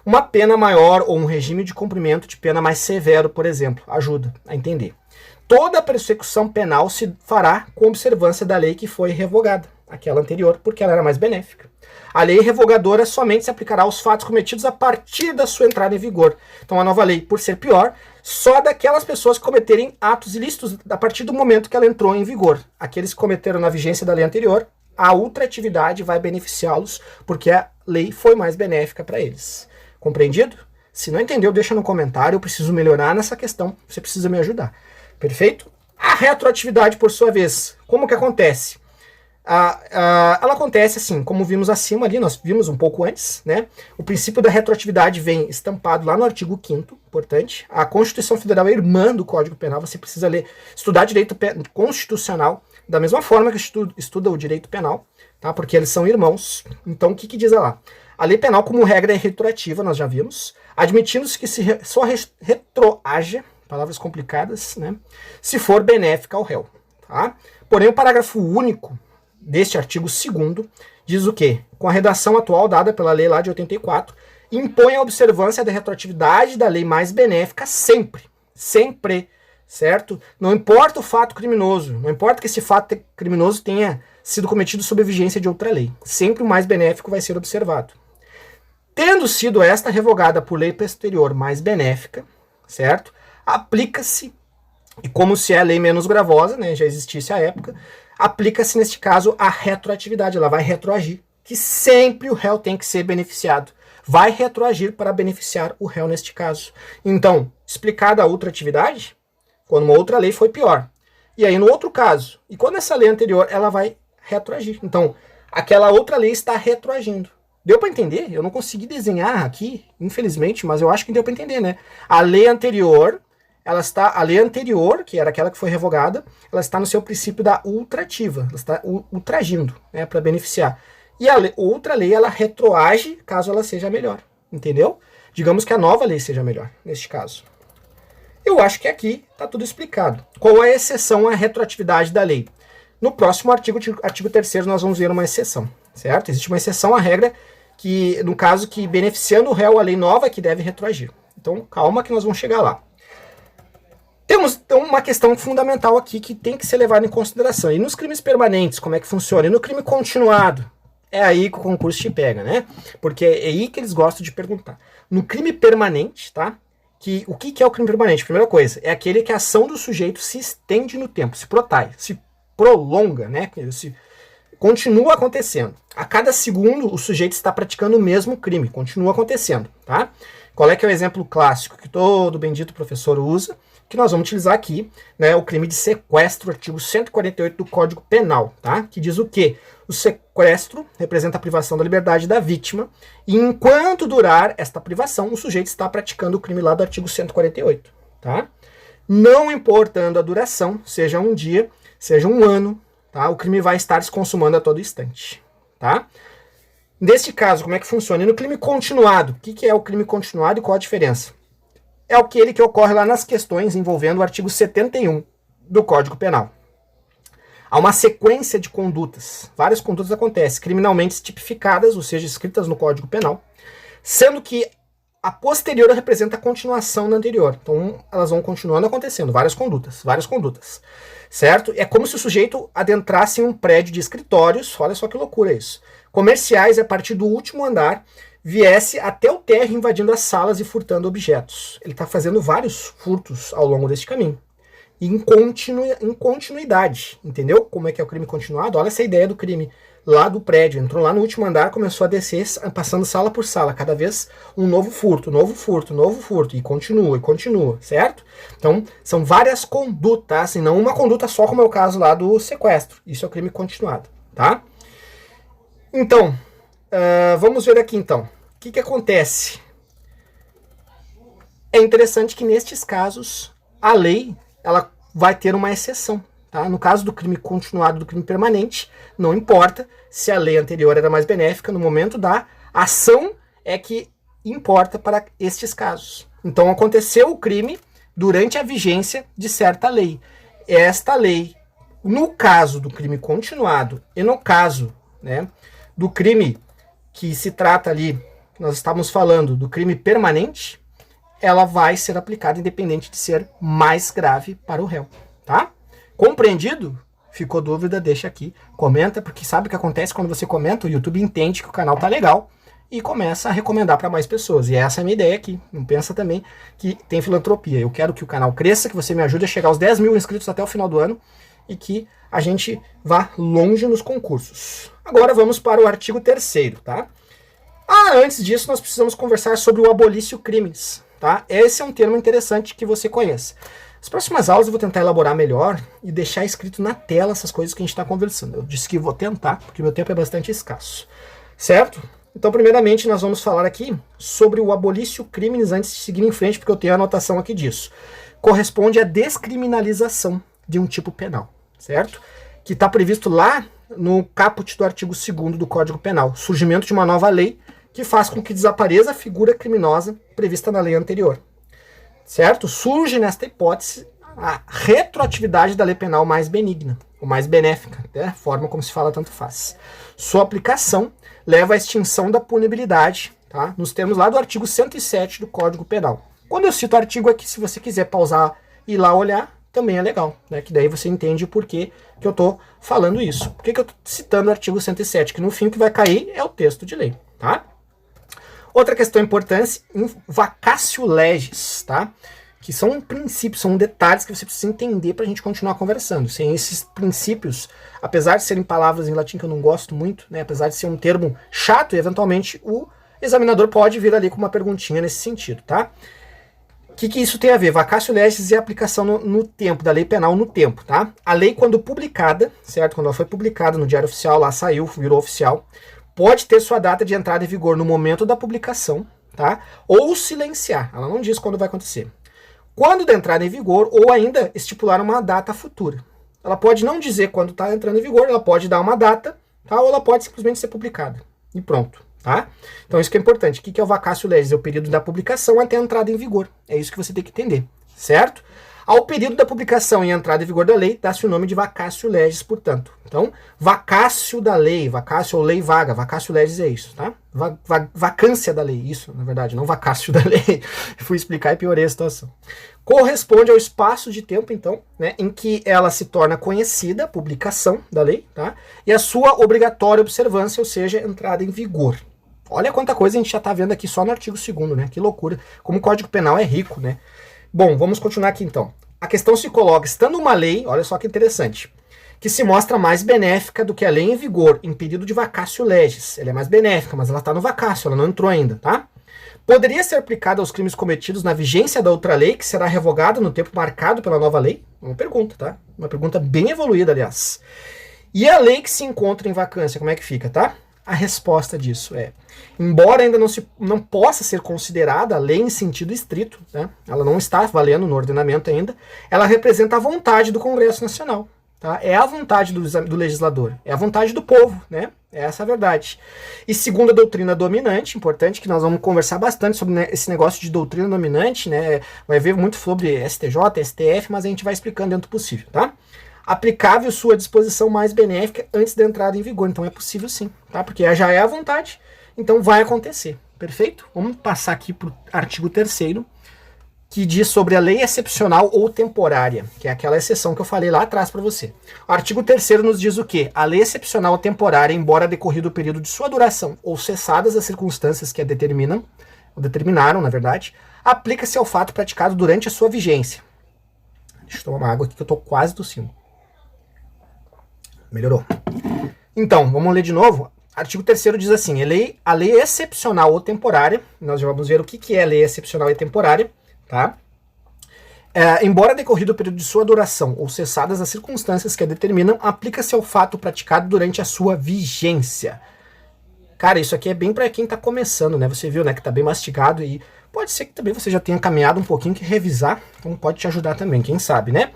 Uma pena maior ou um regime de cumprimento de pena mais severo, por exemplo, ajuda a entender. Toda a persecução penal se fará com observância da lei que foi revogada, aquela anterior, porque ela era mais benéfica. A lei revogadora somente se aplicará aos fatos cometidos a partir da sua entrada em vigor. Então a nova lei, por ser pior, só daquelas pessoas que cometerem atos ilícitos a partir do momento que ela entrou em vigor. Aqueles que cometeram na vigência da lei anterior, a ultratividade vai beneficiá-los, porque a lei foi mais benéfica para eles. Compreendido? Se não entendeu, deixa no comentário, eu preciso melhorar nessa questão, você precisa me ajudar. Perfeito? A retroatividade, por sua vez, como que acontece? Ela acontece assim, como vimos acima ali, nós vimos um pouco antes, né? O princípio da retroatividade vem estampado lá no artigo 5º, importante. A Constituição Federal é irmã do Código Penal, você precisa estudar direito constitucional da mesma forma que estuda o direito penal, tá? Porque eles são irmãos. Então, o que diz lá? A lei penal, como regra, é retroativa, nós já vimos, admitindo-se que só retroaja, palavras complicadas, né? Se for benéfica ao réu, tá? Porém, o parágrafo único deste artigo 2º diz o quê? Com a redação atual dada pela lei lá de 84, impõe a observância da retroatividade da lei mais benéfica sempre, certo? Não importa o fato criminoso, não importa que esse fato criminoso tenha sido cometido sob a vigência de outra lei, sempre o mais benéfico vai ser observado. Tendo sido esta revogada por lei posterior mais benéfica, certo? Aplica-se, e como se é a lei menos gravosa, né, já existisse à época, aplica-se neste caso a retroatividade, ela vai retroagir, que sempre o réu tem que ser beneficiado. Vai retroagir para beneficiar o réu neste caso. Então, explicada a ultratividade, quando uma outra lei foi pior. E aí no outro caso, e quando essa lei anterior, ela vai retroagir. Então, aquela outra lei está retroagindo. Deu para entender? Eu não consegui desenhar aqui, infelizmente, mas eu acho que deu para entender, né? A lei anterior, a lei anterior, que era aquela que foi revogada, ela está no seu princípio da ultrativa, ela está ultragindo, né, para beneficiar. E a outra lei, ela retroage caso ela seja melhor, entendeu? Digamos que a nova lei seja melhor, neste caso. Eu acho que aqui está tudo explicado. Qual é a exceção à retroatividade da lei? No próximo artigo 3º, nós vamos ver uma exceção, certo? Existe uma exceção à regra que, no caso, que beneficiando o réu, a lei nova que deve retroagir. Então, calma que nós vamos chegar lá. Temos então uma questão fundamental aqui que tem que ser levada em consideração. E nos crimes permanentes, como é que funciona? E no crime continuado? É aí que o concurso te pega, né? Porque é aí que eles gostam de perguntar. No crime permanente, tá? O que é o crime permanente? Primeira coisa, é aquele que a ação do sujeito se estende no tempo, se protrai, se prolonga, né? Continua acontecendo. A cada segundo, o sujeito está praticando o mesmo crime, continua acontecendo, tá? Qual é que é o exemplo clássico que todo bendito professor usa? Que nós vamos utilizar aqui, né, o crime de sequestro, artigo 148 do Código Penal, tá? Que diz o quê? O sequestro representa a privação da liberdade da vítima e enquanto durar esta privação, o sujeito está praticando o crime lá do artigo 148, tá? Não importando a duração, seja um dia, seja um ano, tá? O crime vai estar se consumando a todo instante, tá? Neste caso, como é que funciona? E no crime continuado, o que é o crime continuado e qual a diferença? É aquele que ocorre lá nas questões envolvendo o artigo 71 do Código Penal. Há uma sequência de condutas, várias condutas acontecem, criminalmente tipificadas, ou seja, escritas no Código Penal, sendo que a posterior representa a continuação da anterior. Então, elas vão continuando acontecendo, várias condutas, certo? É como se o sujeito adentrasse em um prédio de escritórios, olha só que loucura isso, comerciais, a partir do último andar, viesse até o térreo invadindo as salas e furtando objetos. Ele está fazendo vários furtos ao longo deste caminho. E em continuidade, entendeu? Como é que é o crime continuado? Olha essa ideia do crime lá do prédio. Entrou lá no último andar, começou a descer, passando sala por sala. Cada vez um novo furto. E continua, certo? Então, são várias condutas, e não uma conduta só, como é o caso lá do sequestro. Isso é o crime continuado, tá? Então, vamos ver aqui então. O que acontece? É interessante que nestes casos a lei ela vai ter uma exceção. Tá? No caso do crime continuado, do crime permanente, não importa se a lei anterior era mais benéfica, no momento da ação é que importa para estes casos. Então aconteceu o crime durante a vigência de certa lei. Esta lei, no caso do crime continuado e no caso, né, do crime que se trata ali, nós estávamos falando do crime permanente, ela vai ser aplicada independente de ser mais grave para o réu, tá? Compreendido? Ficou dúvida? Deixa aqui, comenta, porque sabe o que acontece quando você comenta? O YouTube entende que o canal tá legal e começa a recomendar para mais pessoas. E essa é a minha ideia aqui. Não pensa também que tem filantropia. Eu quero que o canal cresça, que você me ajude a chegar aos 10 mil inscritos até o final do ano e que a gente vá longe nos concursos. Agora vamos para o artigo 3º, tá? Antes disso, nós precisamos conversar sobre o abolício crimes, tá? Esse é um termo interessante que você conheça. As próximas aulas eu vou tentar elaborar melhor e deixar escrito na tela essas coisas que a gente está conversando. Eu disse que vou tentar, porque meu tempo é bastante escasso, certo? Então, primeiramente, nós vamos falar aqui sobre o abolício crimes antes de seguir em frente, porque eu tenho a anotação aqui disso. Corresponde à descriminalização de um tipo penal, certo? Que está previsto lá no caput do artigo 2º do Código Penal. Surgimento de uma nova lei que faz com que desapareça a figura criminosa prevista na lei anterior. Certo? Surge nesta hipótese a retroatividade da lei penal mais benigna, ou mais benéfica, né? Forma como se fala tanto faz. Sua aplicação leva à extinção da punibilidade, tá? Nos termos lá do artigo 107 do Código Penal. Quando eu cito o artigo aqui, se você quiser pausar e ir lá olhar, também é legal, né? Que daí você entende o porquê que eu estou falando isso. Por que eu estou citando o artigo 107? Que no fim o que vai cair é o texto de lei, tá? Outra questão importante, vacatio legis, tá? Que são princípios, são detalhes que você precisa entender para a gente continuar conversando. Sem esses princípios, apesar de serem palavras em latim que eu não gosto muito, né? Apesar de ser um termo chato, e eventualmente o examinador pode vir ali com uma perguntinha nesse sentido, tá? O que isso tem a ver? Vacatio legis e a aplicação no tempo, da lei penal no tempo, tá? A lei, quando publicada, certo? Quando ela foi publicada no Diário Oficial, lá saiu, virou oficial, pode ter sua data de entrada em vigor no momento da publicação, tá? Ou silenciar. Ela não diz quando vai acontecer. Quando da entrada em vigor, ou ainda estipular uma data futura. Ela pode não dizer quando está entrando em vigor, ela pode dar uma data, tá? Ou ela pode simplesmente ser publicada. E pronto, tá? Então isso que é importante. O que é o vacatio legis? É o período da publicação até a entrada em vigor. É isso que você tem que entender, certo? Ao período da publicação e entrada em vigor da lei, dá-se o nome de vacatio legis, portanto. Então, vacatio da lei, vacatio ou lei vaga, vacatio legis é isso, tá? Vacância da lei, isso, na verdade, não vacatio da lei. Fui explicar e piorei a situação. Corresponde ao espaço de tempo, então, né, em que ela se torna conhecida, a publicação da lei, tá? E a sua obrigatória observância, ou seja, entrada em vigor. Olha quanta coisa a gente já está vendo aqui só no artigo 2º, né? Que loucura. Como o Código Penal é rico, né? Bom, vamos continuar aqui então. A questão se coloca, estando uma lei, olha só que interessante, que se mostra mais benéfica do que a lei em vigor, em período de vacatio legis. Ela é mais benéfica, mas ela está no vacatio, ela não entrou ainda, tá? Poderia ser aplicada aos crimes cometidos na vigência da outra lei, que será revogada no tempo marcado pela nova lei? Uma pergunta, tá? Uma pergunta bem evoluída, aliás. E a lei que se encontra em vacância, como é que fica, tá? A resposta disso é, embora ainda não possa ser considerada lei em sentido estrito, né? Ela não está valendo no ordenamento ainda, ela representa a vontade do Congresso Nacional. Tá? É a vontade do legislador, é a vontade do povo, né? É essa a verdade. E segundo a doutrina dominante, importante que nós vamos conversar bastante sobre, né, esse negócio de doutrina dominante, né? Vai ver muito sobre STJ, STF, mas a gente vai explicando dentro do possível, tá? Aplicável sua disposição mais benéfica antes da entrada em vigor. Então é possível sim, tá? Porque já é a vontade, então vai acontecer, perfeito? Vamos passar aqui para o artigo 3º, que diz sobre a lei excepcional ou temporária, que é aquela exceção que eu falei lá atrás para você. O artigo 3º nos diz o quê? A lei excepcional ou temporária, embora decorrido o período de sua duração ou cessadas as circunstâncias que a determinaram, na verdade, aplica-se ao fato praticado durante a sua vigência. Deixa eu tomar uma água aqui que eu tô quase tossindo. Melhorou. Então, vamos ler de novo. Artigo 3º diz assim, a lei excepcional ou temporária, nós já vamos ver o que é lei excepcional e temporária, tá? Embora decorrido o período de sua duração ou cessadas as circunstâncias que a determinam, aplica-se ao fato praticado durante a sua vigência. Cara, isso aqui é bem para quem tá começando, né? Você viu, né, que tá bem mastigado e pode ser que também você já tenha caminhado um pouquinho, que revisar, então pode te ajudar também, quem sabe, né?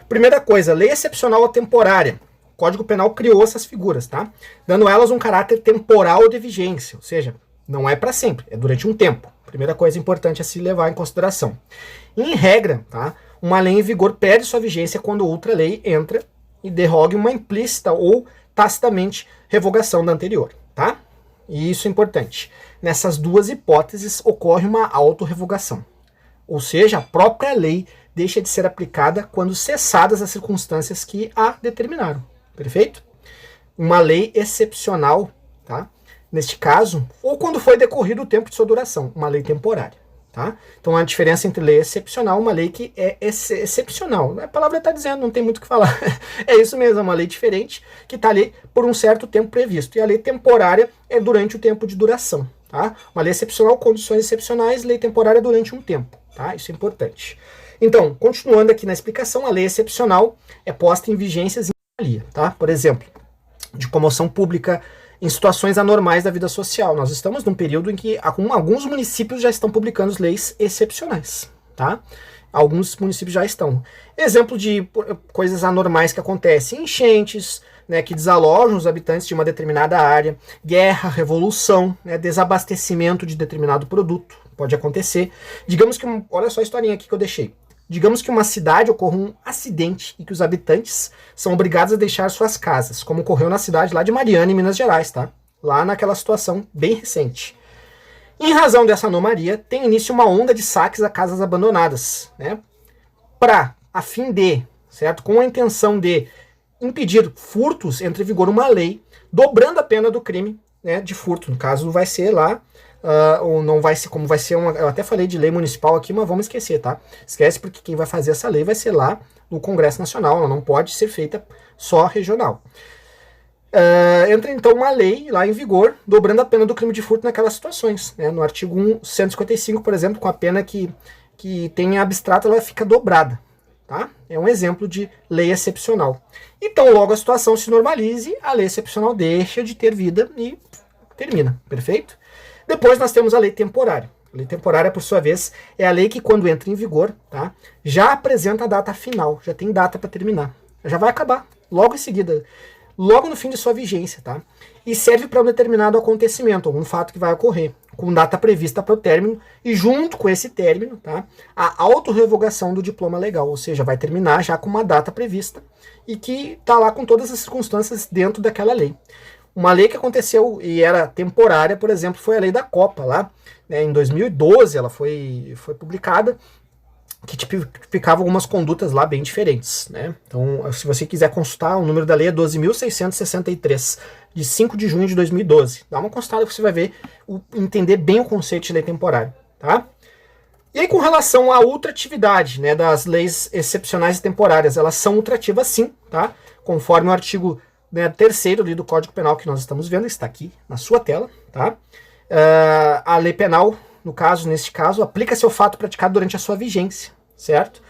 Primeira coisa, lei excepcional ou temporária. O Código Penal criou essas figuras, tá? Dando elas um caráter temporal de vigência, ou seja, não é para sempre, é durante um tempo. Primeira coisa importante a se levar em consideração. Em regra, tá, uma lei em vigor perde sua vigência quando outra lei entra e derrogue uma implícita ou tacitamente revogação da anterior, tá? E isso é importante. Nessas duas hipóteses ocorre uma autorrevogação. Ou seja, a própria lei deixa de ser aplicada quando cessadas as circunstâncias que a determinaram. Perfeito? Uma lei excepcional, tá? Neste caso, ou quando foi decorrido o tempo de sua duração, uma lei temporária, tá? Então a diferença entre lei excepcional e uma lei que é excepcional. A palavra está dizendo, não tem muito o que falar. É isso mesmo, é uma lei diferente que está ali por um certo tempo previsto. E a lei temporária é durante o tempo de duração, tá? Uma lei excepcional, condições excepcionais, lei temporária durante um tempo, tá? Isso é importante. Então, continuando aqui na explicação, a lei excepcional é posta em vigências em valia, tá? Por exemplo, de comoção pública em situações anormais da vida social. Nós estamos num período em que alguns municípios já estão publicando leis excepcionais, tá? Alguns municípios já estão. Exemplo de coisas anormais que acontecem: enchentes, né, que desalojam os habitantes de uma determinada área, guerra, revolução, né, desabastecimento de determinado produto, pode acontecer. Digamos que, olha só a historinha aqui que eu deixei. Digamos que uma cidade ocorra um acidente e que os habitantes são obrigados a deixar suas casas, como ocorreu na cidade lá de Mariana, em Minas Gerais, tá? Lá naquela situação bem recente. Em razão dessa anomalia, tem início uma onda de saques a casas abandonadas, né? A fim de, certo? Com a intenção de impedir furtos, entra em vigor uma lei dobrando a pena do crime, né, de furto. No caso, vai ser lá, ou não vai ser, como vai ser uma... Eu até falei de lei municipal aqui, mas vamos esquecer, tá? Esquece, porque quem vai fazer essa lei vai ser lá no Congresso Nacional, ela não pode ser feita só regional. Entra então uma lei lá em vigor, dobrando a pena do crime de furto naquelas situações, né? No artigo 155, por exemplo, com a pena que tem abstrata, ela fica dobrada, tá? É um exemplo de lei excepcional. Então, logo a situação se normalize, a lei excepcional deixa de ter vida e termina, perfeito? Depois nós temos a lei temporária. A lei temporária, por sua vez, é a lei que, quando entra em vigor, tá, já apresenta a data final, já tem data para terminar. Já vai acabar, logo em seguida, logo no fim de sua vigência, tá? E serve para um determinado acontecimento, algum fato que vai ocorrer, com data prevista para o término, e junto com esse término, tá, a autorrevogação do diploma legal, ou seja, vai terminar já com uma data prevista e que está lá com todas as circunstâncias dentro daquela lei. Uma lei que aconteceu e era temporária, por exemplo, foi a lei da Copa, lá, né, em 2012 ela foi publicada, que tipificava algumas condutas lá bem diferentes, né? Então, se você quiser consultar, o número da lei é 12.663, de 5 de junho de 2012. Dá uma consultada que você vai ver, entender bem o conceito de lei temporária, tá? E aí, com relação à ultratividade, né, das leis excepcionais e temporárias, elas são ultrativas sim, tá? Conforme o artigo, né, 3º ali do Código Penal que nós estamos vendo, está aqui na sua tela, tá? A lei penal neste caso, aplica-se ao fato praticado durante a sua vigência, certo?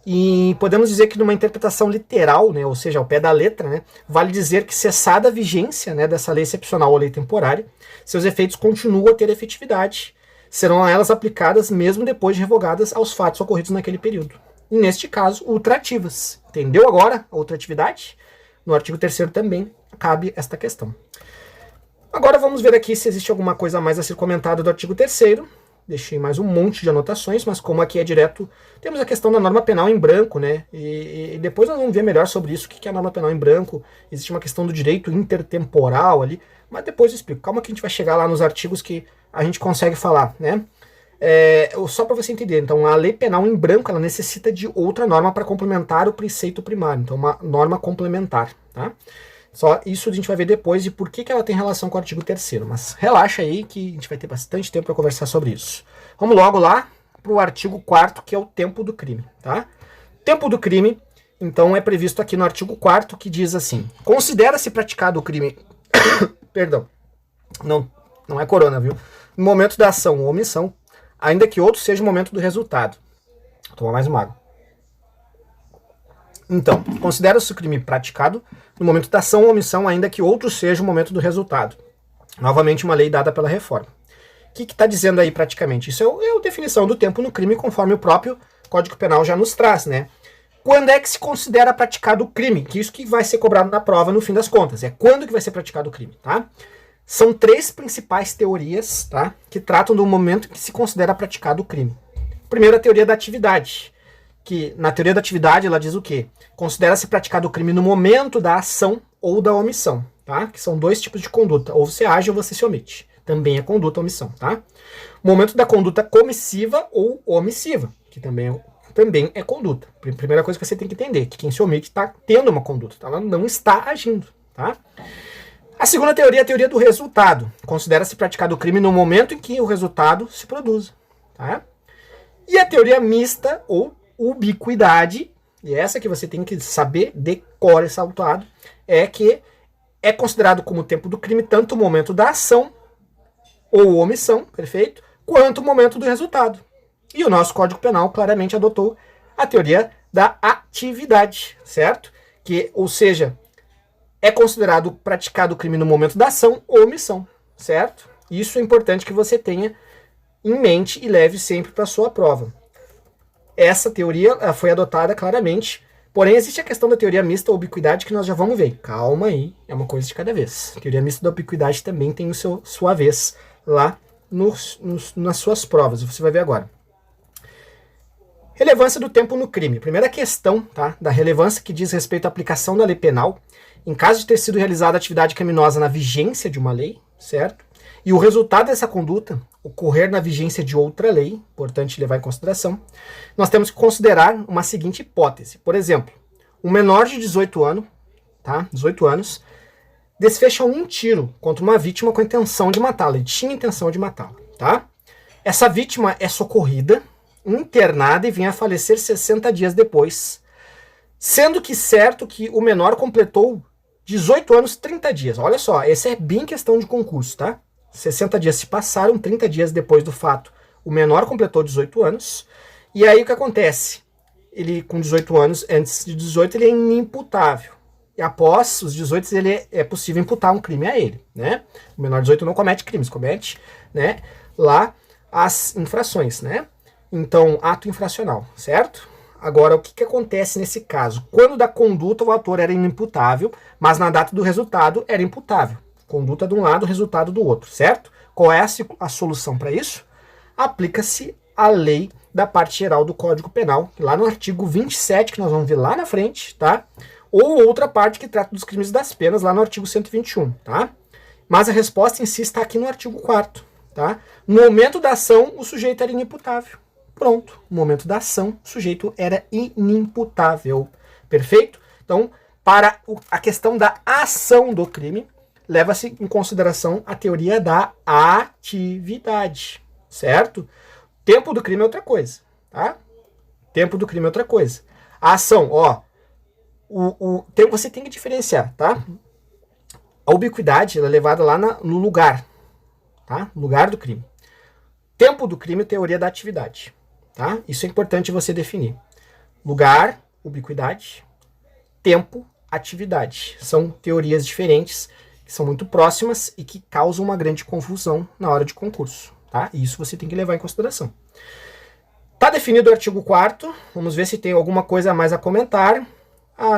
E podemos dizer que numa interpretação literal, né, ou seja, ao pé da letra, né, vale dizer que cessada a vigência, né, dessa lei excepcional ou lei temporária, seus efeitos continuam a ter efetividade, serão elas aplicadas mesmo depois de revogadas aos fatos ocorridos naquele período. E neste caso, ultrativas. Entendeu agora a ultratividade? No artigo 3º também cabe esta questão. Agora vamos ver aqui se existe alguma coisa a mais a ser comentada do artigo 3º. Deixei mais um monte de anotações, mas como aqui é direto, temos a questão da norma penal em branco, né? E depois nós vamos ver melhor sobre isso, o que é a norma penal em branco. Existe uma questão do direito intertemporal ali, mas depois eu explico. Calma que a gente vai chegar lá nos artigos que a gente consegue falar, né? Só para você entender, então a lei penal em branco ela necessita de outra norma para complementar o preceito primário, então uma norma complementar, tá? Só isso a gente vai ver depois de por que ela tem relação com o artigo 3º, mas relaxa aí que a gente vai ter bastante tempo para conversar sobre isso. Vamos logo lá para o artigo 4º, que é o tempo do crime, tá? Tempo do crime, então, é previsto aqui no artigo 4º, que diz assim: considera-se praticado o crime, perdão, não é corona, viu? No momento da ação ou omissão, ainda que outro seja o momento do resultado. Vou tomar mais uma água. Então, considera-se o crime praticado no momento da ação ou omissão, ainda que outro seja o momento do resultado. Novamente, uma lei dada pela reforma. O que está dizendo aí praticamente? Isso é a definição do tempo no crime, conforme o próprio Código Penal já nos traz, né? Quando é que se considera praticado o crime? Que isso que vai ser cobrado na prova no fim das contas. É quando que vai ser praticado o crime, tá? São 3 principais teorias, tá? Que tratam do momento em que se considera praticado o crime. Primeiro, a teoria da atividade. Que na teoria da atividade ela diz o quê? Considera-se praticado o crime no momento da ação ou da omissão, tá? Que são 2 tipos de conduta. Ou você age ou você se omite. Também é conduta ou omissão, tá? O momento da conduta comissiva ou omissiva, que também é conduta. Primeira coisa que você tem que entender, que quem se omite está tendo uma conduta, tá? Ela não está agindo, tá? A segunda teoria é a teoria do resultado. Considera-se praticado o crime no momento em que o resultado se produz, tá? E a teoria mista ou ubiquidade, e essa que você tem que saber, decora esse saltado, é que é considerado como tempo do crime tanto o momento da ação ou omissão, perfeito, quanto o momento do resultado. E o nosso Código Penal claramente adotou a teoria da atividade, certo? Ou seja, é considerado praticado o crime no momento da ação ou omissão, certo? Isso é importante que você tenha em mente e leve sempre para a sua prova. Essa teoria foi adotada claramente, porém existe a questão da teoria mista ou ubiquidade que nós já vamos ver. Calma aí, é uma coisa de cada vez. A teoria mista da ubiquidade também tem sua vez lá nas suas provas, você vai ver agora. Relevância do tempo no crime. Primeira questão, tá, da relevância que diz respeito à aplicação da lei penal, em caso de ter sido realizada atividade criminosa na vigência de uma lei, certo? E o resultado dessa conduta ocorrer na vigência de outra lei, importante levar em consideração, nós temos que considerar uma seguinte hipótese. Por exemplo, um menor de 18 anos, tá, 18 anos, desfecha um tiro contra uma vítima com a intenção de matá-la. Ele tinha intenção de matá-la, tá? Essa vítima é socorrida, internada e vem a falecer 60 dias depois, sendo que certo que o menor completou 18 anos 30 dias. Olha só, essa é bem questão de concurso, tá? 60 dias se passaram, 30 dias depois do fato, o menor completou 18 anos, e aí o que acontece? Ele com 18 anos, antes de 18, ele é inimputável. E após os 18, ele é possível imputar um crime a ele, né? O menor de 18 não comete crimes, comete, né, lá as infrações, né? Então, ato infracional, certo? Agora, o que acontece nesse caso? Quando da conduta o autor era inimputável, mas na data do resultado era imputável. Conduta de um lado, resultado do outro, certo? Qual é a solução para isso? Aplica-se a lei da parte geral do Código Penal, lá no artigo 27, que nós vamos ver lá na frente, tá? Ou outra parte que trata dos crimes e das penas, lá no artigo 121, tá? Mas a resposta em si está aqui no artigo 4º, tá? No momento da ação, o sujeito era inimputável. Pronto, no momento da ação, o sujeito era inimputável. Perfeito? Então, para a questão da ação do crime, leva-se em consideração a teoria da atividade, certo? Tempo do crime é outra coisa, tá? Tempo do crime é outra coisa. A ação, ó, você tem que diferenciar, tá? A ubiquidade ela é levada lá no lugar, tá? Lugar do crime. Tempo do crime, teoria da atividade. Tá? Isso é importante você definir. Lugar, ubiquidade. Tempo, atividade. São teorias diferentes, que são muito próximas e que causam uma grande confusão na hora de concurso. Tá? E isso você tem que levar em consideração. Tá definido o artigo 4º. Vamos ver se tem alguma coisa a mais a comentar.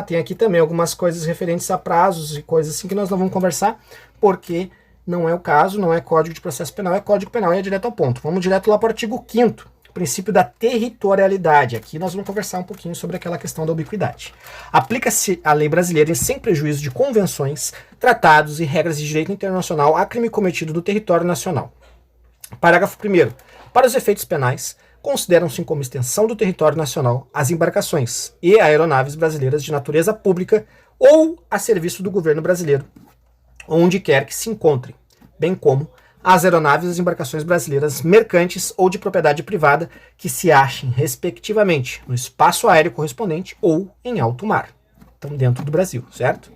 Tem aqui também algumas coisas referentes a prazos e coisas assim que nós não vamos conversar, porque não é o caso, não é Código de Processo Penal, é Código Penal e é direto ao ponto. Vamos direto lá para o artigo 5º, princípio da territorialidade. Aqui nós vamos conversar um pouquinho sobre aquela questão da ubiquidade. Aplica-se a lei brasileira sem prejuízo de convenções, tratados e regras de direito internacional a crime cometido no território nacional. Parágrafo 1º. Para os efeitos penais, consideram-se como extensão do território nacional as embarcações e aeronaves brasileiras de natureza pública ou a serviço do governo brasileiro, onde quer que se encontrem, bem como as aeronaves e as embarcações brasileiras mercantes ou de propriedade privada que se achem, respectivamente, no espaço aéreo correspondente ou em alto mar. Então, dentro do Brasil, certo?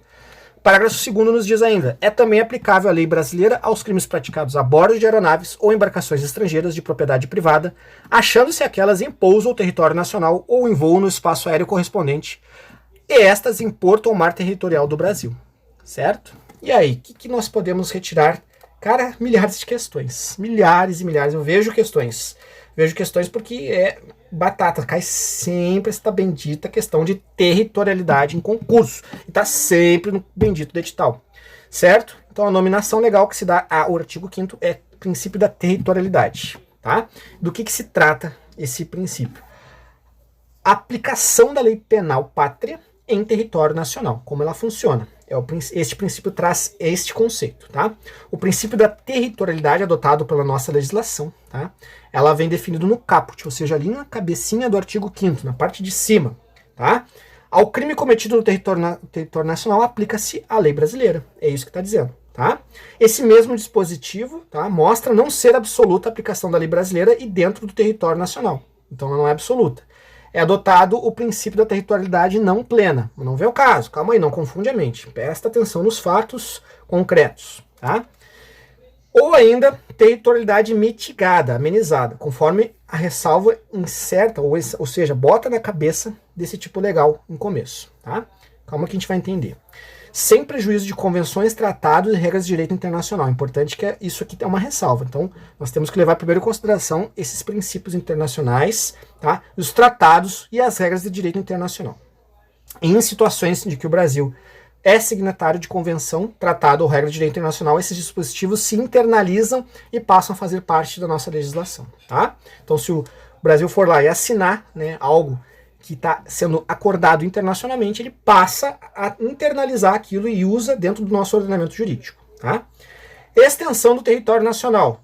Parágrafo 2º nos diz ainda, é também aplicável a lei brasileira aos crimes praticados a bordo de aeronaves ou embarcações estrangeiras de propriedade privada, achando-se aquelas em pouso ou território nacional ou em voo no espaço aéreo correspondente, e estas em porto ou mar territorial do Brasil, certo? E aí, o que nós podemos retirar? Cara, milhares de questões, milhares e milhares, eu vejo questões porque é batata, cai sempre esta bendita questão de territorialidade em concurso. E tá sempre no bendito do edital. Certo? Então a nominação legal que se dá ao artigo 5º é princípio da territorialidade. Tá? Do que se trata esse princípio? Aplicação da lei penal pátria em território nacional. Como ela funciona? Este princípio traz este conceito, tá? O princípio da territorialidade adotado pela nossa legislação, tá? Ela vem definido no caput, ou seja, ali na cabecinha do artigo 5º, na parte de cima, tá? Ao crime cometido no território nacional aplica-se a lei brasileira, é isso que está dizendo, tá? Esse mesmo dispositivo, tá, mostra não ser absoluta a aplicação da lei brasileira e dentro do território nacional, então ela não é absoluta. É adotado o princípio da territorialidade não plena. Não vê o caso, calma aí, não confunde a mente. Presta atenção nos fatos concretos, tá? Ou ainda, territorialidade mitigada, amenizada, conforme a ressalva incerta, ou seja, bota na cabeça desse tipo legal no começo, tá? Calma que a gente vai entender. Sem prejuízo de convenções, tratados e regras de direito internacional. Importante que isso aqui é uma ressalva. Então, nós temos que levar primeiro em consideração esses princípios internacionais, tá? Os tratados e as regras de direito internacional. Em situações de que o Brasil é signatário de convenção, tratado ou regra de direito internacional, esses dispositivos se internalizam e passam a fazer parte da nossa legislação, tá? Então, se o Brasil for lá e assinar, né, algo que está sendo acordado internacionalmente, ele passa a internalizar aquilo e usa dentro do nosso ordenamento jurídico, tá? Extensão do território nacional.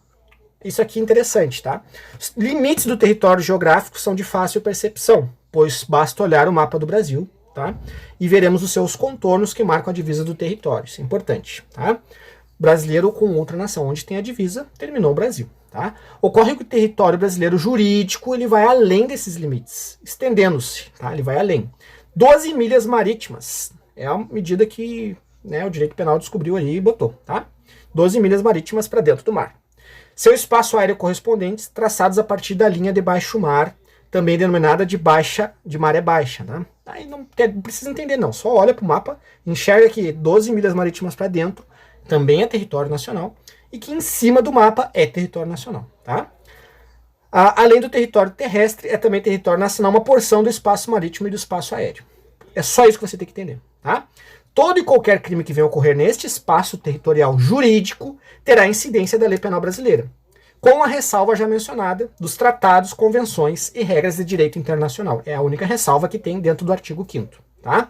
Isso aqui é interessante, tá? Os limites do território geográfico são de fácil percepção, pois basta olhar o mapa do Brasil, tá? E veremos os seus contornos que marcam a divisa do território. Isso é importante, tá? Brasileiro com outra nação, onde tem a divisa, terminou o Brasil. Tá? Ocorre que o território brasileiro jurídico ele vai além desses limites, estendendo-se, tá? Ele vai além. 12 milhas marítimas é a medida que, né, o direito penal descobriu ali e botou. Tá? 12 milhas marítimas para dentro do mar. Seu espaço aéreo correspondentes traçados a partir da linha de baixo mar, também denominada de maré baixa. Tá? Aí não precisa entender não, só olha para o mapa, enxerga que 12 milhas marítimas para dentro também é território nacional, e que em cima do mapa é território nacional, tá? Além do território terrestre, é também território nacional uma porção do espaço marítimo e do espaço aéreo. É só isso que você tem que entender, tá? Todo e qualquer crime que venha ocorrer neste espaço territorial jurídico terá incidência da lei penal brasileira, com a ressalva já mencionada dos tratados, convenções e regras de direito internacional. É a única ressalva que tem dentro do artigo 5º, tá?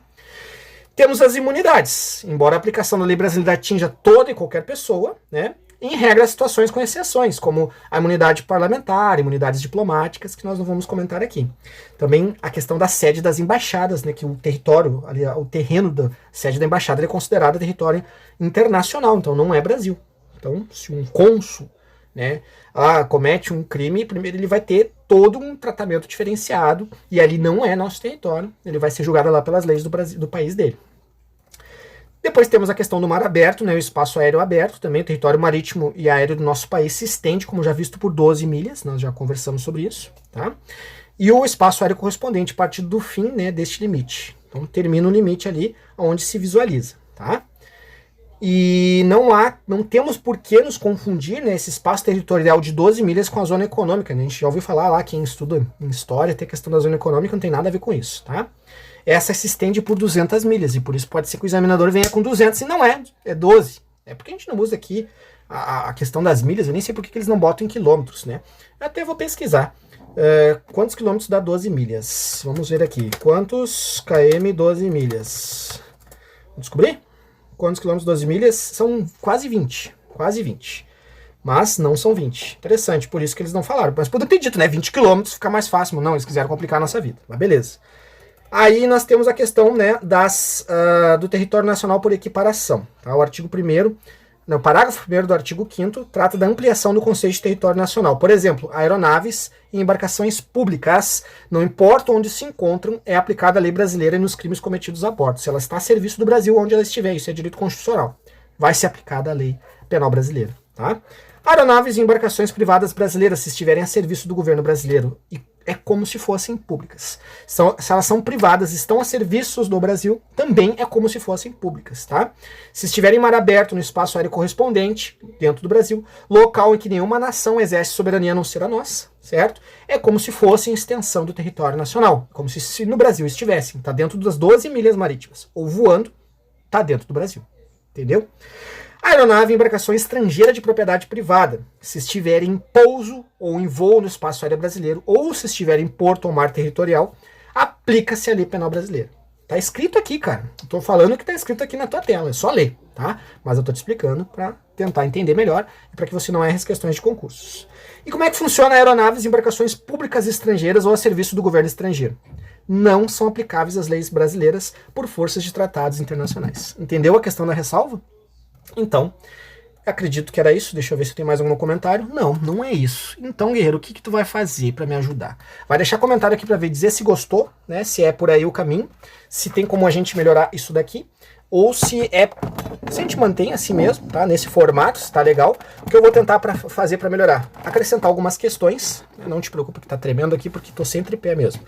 Temos as imunidades. Embora a aplicação da lei brasileira atinja toda e qualquer pessoa, né? Em regra, situações com exceções, como a imunidade parlamentar, imunidades diplomáticas, que nós não vamos comentar aqui. Também a questão da sede das embaixadas, né, que o território, ali, o terreno da sede da embaixada é considerado território internacional, então não é Brasil. Então, se um cônsul, né, comete um crime, primeiro ele vai ter todo um tratamento diferenciado, e ali não é nosso território, ele vai ser julgado lá pelas leis do país dele. Depois temos a questão do mar aberto, né, o espaço aéreo aberto, também o território marítimo e aéreo do nosso país se estende, como já visto, por 12 milhas, nós já conversamos sobre isso, tá? E o espaço aéreo correspondente a partir do fim, né, deste limite. Então termina o limite ali onde se visualiza, tá? E não temos por que nos confundir, né, esse espaço territorial de 12 milhas com a zona econômica, né? A gente já ouviu falar lá, quem estuda em história, tem a questão da zona econômica, não tem nada a ver com isso, tá? Essa se estende por 200 milhas, e por isso pode ser que o examinador venha com 200, e não é 12. É porque a gente não usa aqui a questão das milhas, eu nem sei por que eles não botam em quilômetros, né? Eu até vou pesquisar. Quantos quilômetros dá 12 milhas? Vamos ver aqui. Quantos km 12 milhas? Vamos descobrir? Quantos quilômetros 12 milhas? São quase 20. Quase 20. Mas não são 20. Interessante, por isso que eles não falaram. Mas poderiam ter dito, né? 20 quilômetros fica mais fácil. Não, eles quiseram complicar a nossa vida. Mas beleza. Aí nós temos a questão, né, do território nacional por equiparação. Tá? O artigo 1º, o parágrafo 1º do artigo 5º trata da ampliação do conceito de território nacional. Por exemplo, aeronaves e embarcações públicas, não importa onde se encontram, é aplicada a lei brasileira nos crimes cometidos a bordo. Se ela está a serviço do Brasil, onde ela estiver, isso é direito constitucional, vai ser aplicada a lei penal brasileira. Tá? Aeronaves e embarcações privadas brasileiras, se estiverem a serviço do governo brasileiro, é como se fossem públicas. Se elas são privadas, estão a serviços do Brasil, também é como se fossem públicas, tá? Se estiverem em mar aberto no espaço aéreo correspondente, dentro do Brasil, local em que nenhuma nação exerce soberania a não ser a nossa, certo? É como se fossem extensão do território nacional, como se no Brasil estivessem, tá dentro das 12 milhas marítimas, ou voando, tá dentro do Brasil, entendeu? Aeronave e embarcação estrangeira de propriedade privada, se estiver em pouso ou em voo no espaço aéreo brasileiro, ou se estiver em porto ou mar territorial, aplica-se a lei penal brasileira. Tá escrito aqui, cara. Estou falando que tá escrito aqui na tua tela, é só ler, tá? Mas eu tô te explicando para tentar entender melhor e para que você não erre as questões de concursos. E como é que funciona aeronaves e embarcações públicas estrangeiras ou a serviço do governo estrangeiro? Não são aplicáveis às leis brasileiras por forças de tratados internacionais. Entendeu a questão da ressalva? Então, acredito que era isso. Deixa eu ver se tem mais algum comentário. Não, não é isso. Então, guerreiro, o que tu vai fazer para me ajudar? Vai deixar comentário aqui para ver, dizer se gostou, né? Se é por aí o caminho, se tem como a gente melhorar isso daqui, ou se a gente mantém assim mesmo, tá? Nesse formato, se tá legal. O que eu vou tentar fazer para melhorar? Acrescentar algumas questões. Não te preocupa que tá tremendo aqui, porque tô sem tripé mesmo.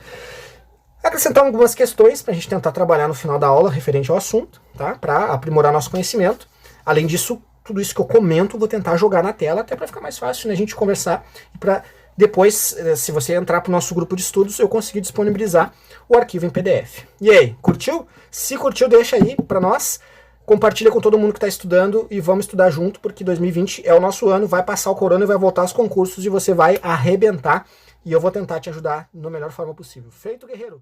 Acrescentar algumas questões para a gente tentar trabalhar no final da aula referente ao assunto, tá? Para aprimorar nosso conhecimento. Além disso, tudo isso que eu comento, vou tentar jogar na tela, até para ficar mais fácil, né, a gente conversar, e para depois, se você entrar para o nosso grupo de estudos, eu conseguir disponibilizar o arquivo em PDF. E aí, curtiu? Se curtiu, deixa aí para nós, compartilha com todo mundo que está estudando e vamos estudar junto, porque 2020 é o nosso ano, vai passar o corona e vai voltar aos concursos e você vai arrebentar, e eu vou tentar te ajudar da melhor forma possível. Feito, guerreiro?